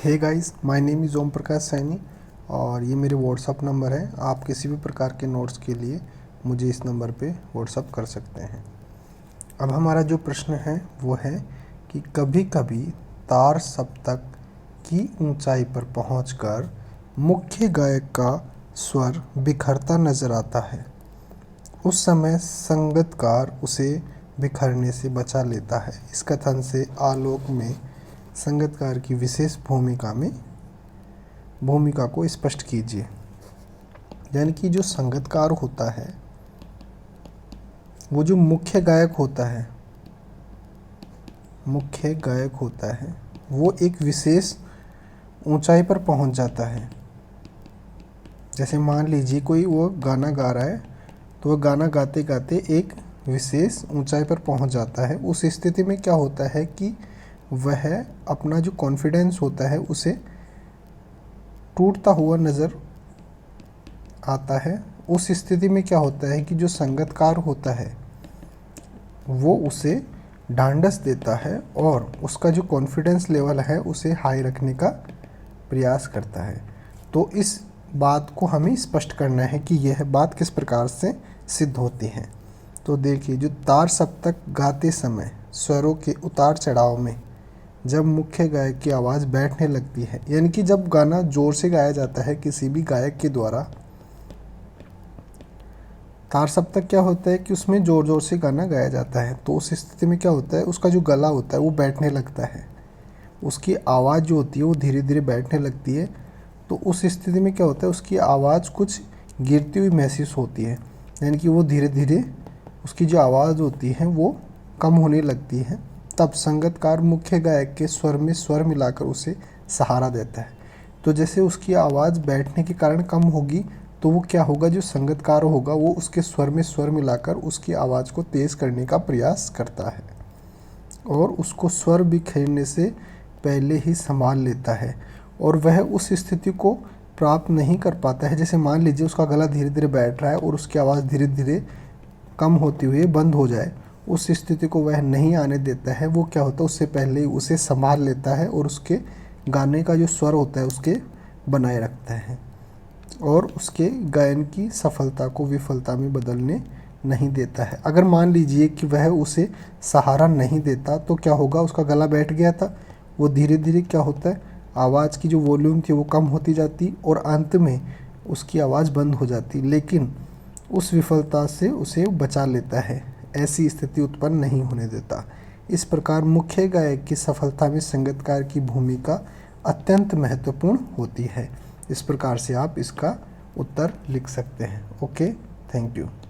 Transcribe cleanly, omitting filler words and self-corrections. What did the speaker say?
Hey guys, my name is Om Prakash Saini और ये मेरे व्हाट्सअप नंबर है। आप किसी भी प्रकार के नोट्स के लिए मुझे इस नंबर पे व्हाट्सअप कर सकते हैं। अब हमारा जो प्रश्न है वो है कि कभी कभी तार सप्तक की ऊंचाई पर पहुंचकर मुख्य गायक का स्वर बिखरता नजर आता है। उस समय संगीतकार उसे बिखरने से बचा लेता है। इस कथन से आलोक में संगीतकार की विशेष भूमिका को स्पष्ट कीजिए। यानी कि जो संगीतकार होता है, वो जो मुख्य गायक होता है वो एक विशेष ऊंचाई पर पहुंच जाता है। जैसे मान लीजिए कोई वो गाना गा रहा है, तो वह गाना गाते गाते एक विशेष ऊंचाई पर पहुंच जाता है। उस स्थिति में क्या होता है कि वह अपना जो कॉन्फिडेंस होता है उसे टूटता हुआ नज़र आता है। उस स्थिति में क्या होता है कि जो संगीतकार होता है वो उसे ढांढस देता है और उसका जो कॉन्फिडेंस लेवल है उसे हाई रखने का प्रयास करता है। तो इस बात को हमें स्पष्ट करना है कि यह बात किस प्रकार से सिद्ध होती है। तो देखिए, जो तार सप्तक गाते समय स्वरों के उतार चढ़ाव में जब मुख्य गायक की आवाज़ बैठने लगती है, यानी कि जब गाना ज़ोर से गाया जाता है किसी भी गायक के द्वारा, तार सप्तक क्या होता है कि उसमें ज़ोर ज़ोर से गाना गाया जाता है, तो उस स्थिति में क्या होता है, उसका जो गला होता है वो बैठने लगता है। उसकी आवाज़ जो होती है वो धीरे धीरे बैठने लगती है। तो उस स्थिति में क्या होता है, उसकी आवाज़ कुछ गिरती हुई महसूस होती है। यानी कि वो धीरे धीरे उसकी जो आवाज़ होती है वो कम होने लगती है। तब संगीतकार मुख्य गायक के स्वर में स्वर मिलाकर उसे सहारा देता है। तो जैसे उसकी आवाज़ बैठने के कारण कम होगी, तो वो क्या होगा, जो संगीतकार होगा वो उसके स्वर में स्वर मिलाकर उसकी आवाज़ को तेज़ करने का प्रयास करता है और उसको स्वर बिखेरने से पहले ही संभाल लेता है। और वह उस स्थिति को प्राप्त नहीं कर पाता है। जैसे मान लीजिए उसका गला धीरे धीरे बैठ रहा है और उसकी आवाज़ धीरे धीरे कम होती हुई बंद हो जाए, उस स्थिति को वह नहीं आने देता है। वो क्या होता है, उससे पहले ही उसे संभाल लेता है और उसके गाने का जो स्वर होता है उसके बनाए रखता है और उसके गायन की सफलता को विफलता में बदलने नहीं देता है। अगर मान लीजिए कि वह उसे सहारा नहीं देता तो क्या होगा, उसका गला बैठ गया था, वो धीरे धीरे क्या होता है, आवाज़ की जो वॉल्यूम थी वो कम होती जाती और अंत में उसकी आवाज़ बंद हो जाती। लेकिन उस विफलता से उसे बचा लेता है, ऐसी स्थिति उत्पन्न नहीं होने देता। इस प्रकार मुख्य गायक की सफलता में संगीतकार की भूमिका अत्यंत महत्वपूर्ण होती है। इस प्रकार से आप इसका उत्तर लिख सकते हैं। Okay, thank you.